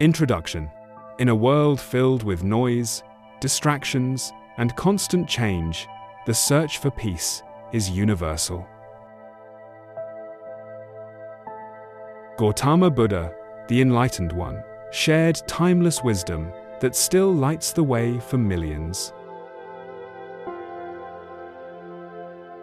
Introduction. In a world filled with noise, distractions, and constant change, the search for peace is universal. Gautama Buddha, the Enlightened One, shared timeless wisdom that still lights the way for millions.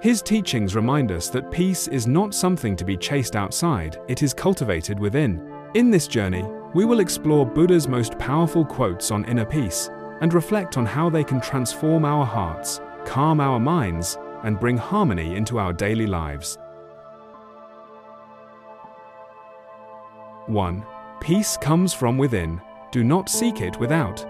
His teachings remind us that peace is not something to be chased outside, it is cultivated within. In this journey, we will explore Buddha's most powerful quotes on inner peace and reflect on how they can transform our hearts, calm our minds, and bring harmony into our daily lives. 1. Peace comes from within. Do not seek it without.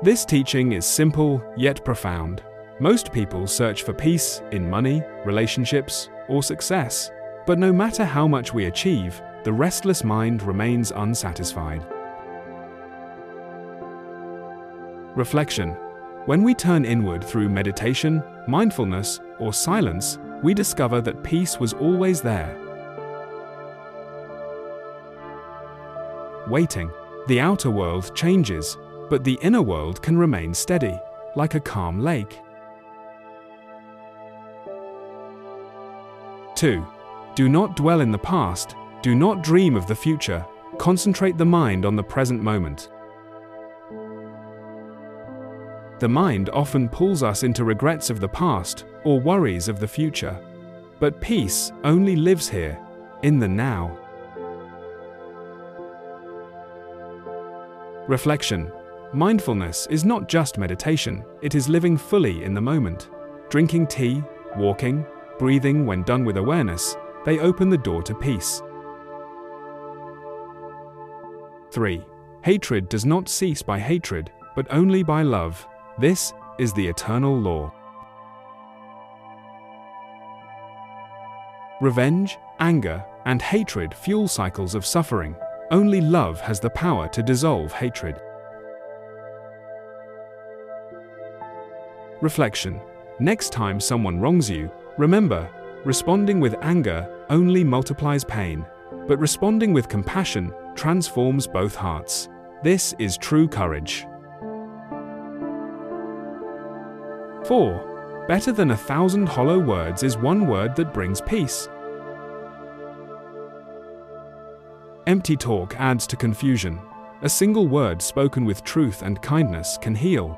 This teaching is simple yet profound. Most people search for peace in money, relationships, or success, but no matter how much we achieve, the restless mind remains unsatisfied. Reflection. When we turn inward through meditation, mindfulness, or silence, we discover that peace was always there. Waiting. The outer world changes, but the inner world can remain steady, like a calm lake. 2. Do not dwell in the past, do not dream of the future, concentrate the mind on the present moment. The mind often pulls us into regrets of the past or worries of the future, but peace only lives here, in the now. Reflection. Mindfulness is not just meditation, it is living fully in the moment. Drinking tea, walking, breathing when done with awareness, they open the door to peace. 3. Hatred does not cease by hatred, but only by love. This is the eternal law. Revenge, anger, and hatred fuel cycles of suffering. Only love has the power to dissolve hatred. Reflection. Next time someone wrongs you, remember, responding with anger only multiplies pain, but responding with compassion transforms both hearts. This is true courage. 4. Better than 1,000 hollow words is one word that brings peace. Empty talk adds to confusion. A single word spoken with truth and kindness can heal.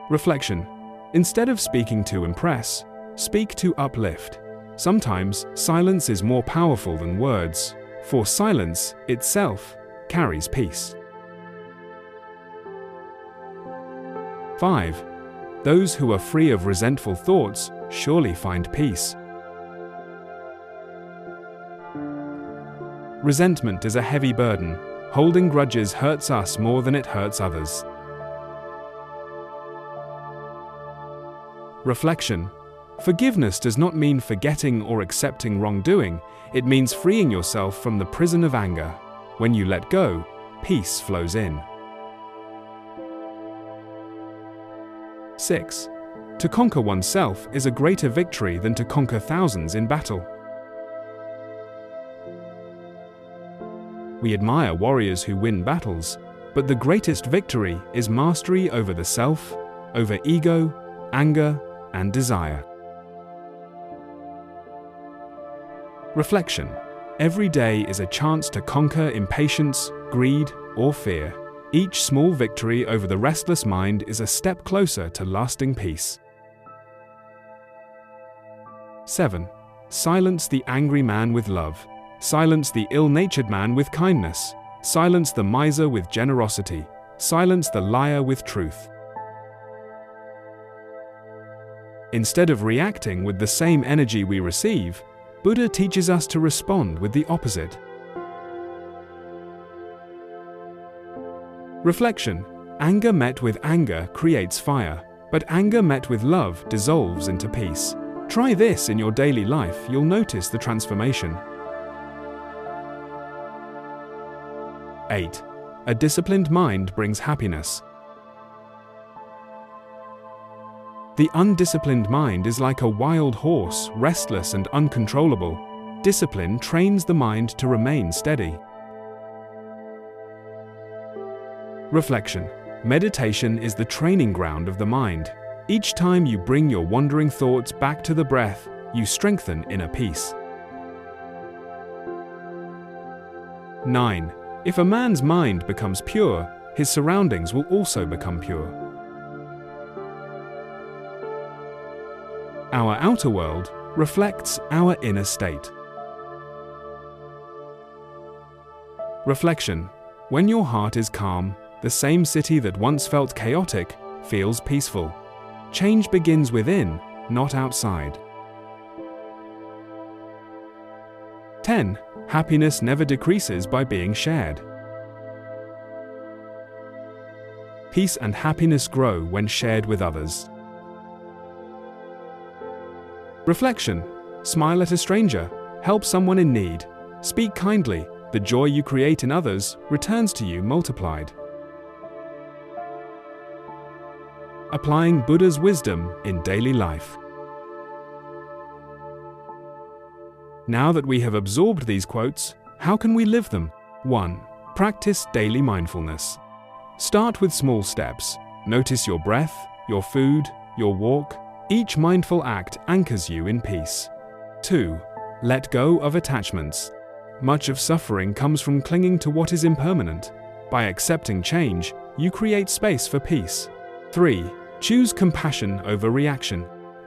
Reflection. Instead of speaking to impress, speak to uplift. Sometimes silence is more powerful than words, for silence itself carries peace. 5. Those who are free of resentful thoughts surely find peace. Resentment is a heavy burden. Holding grudges hurts us more than it hurts others. Reflection. Forgiveness does not mean forgetting or accepting wrongdoing, it means freeing yourself from the prison of anger. When you let go, peace flows in. 6. To conquer oneself is a greater victory than to conquer thousands in battle. We admire warriors who win battles, but the greatest victory is mastery over the self, over ego, anger, and desire. Reflection. Every day is a chance to conquer impatience, greed, or fear. Each small victory over the restless mind is a step closer to lasting peace. 7. Silence the angry man with love. Silence the ill-natured man with kindness. Silence the miser with generosity. Silence the liar with truth. Instead of reacting with the same energy we receive, Buddha teaches us to respond with the opposite. Reflection. Anger met with anger creates fire, but anger met with love dissolves into peace. Try this in your daily life, you'll notice the transformation. 8. A disciplined mind brings happiness. The undisciplined mind is like a wild horse, restless and uncontrollable. Discipline trains the mind to remain steady. Reflection. Meditation is the training ground of the mind. Each time you bring your wandering thoughts back to the breath, you strengthen inner peace. 9. If a man's mind becomes pure, his surroundings will also become pure. Our outer world reflects our inner state. Reflection. When your heart is calm, the same city that once felt chaotic feels peaceful. Change begins within, not outside. 10. Happiness never decreases by being shared. Peace and happiness grow when shared with others. Reflection. Smile at a stranger, help someone in need, speak kindly. The joy you create in others returns to you multiplied. Applying Buddha's wisdom in daily life. Now that we have absorbed these quotes, how can we live them? 1. Practice daily mindfulness. Start with small steps. Notice your breath, your food, your walk. Each mindful act anchors you in peace. 2. Let go of attachments. Much of suffering comes from clinging to what is impermanent. By accepting change, you create space for peace. 3. Choose compassion over reaction.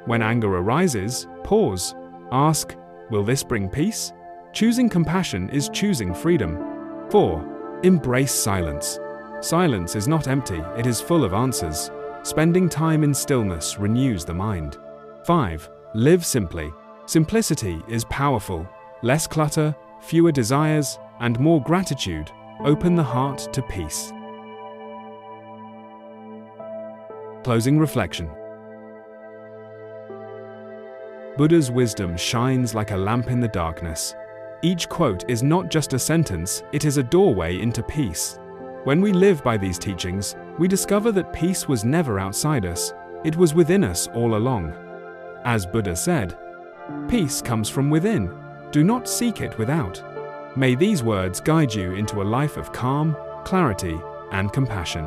When anger arises, pause. Ask, will this bring peace? Choosing compassion is choosing freedom. 4. Embrace silence. Silence is not empty, it is full of answers. Spending time in stillness renews the mind. 5. Live simply. Simplicity is powerful. Less clutter, fewer desires, and more gratitude open the heart to peace. Closing reflection. Buddha's wisdom shines like a lamp in the darkness. Each quote is not just a sentence, it is a doorway into peace. When we live by these teachings, we discover that peace was never outside us, it was within us all along. As Buddha said, peace comes from within. Do not seek it without. May these words guide you into a life of calm, clarity, and compassion.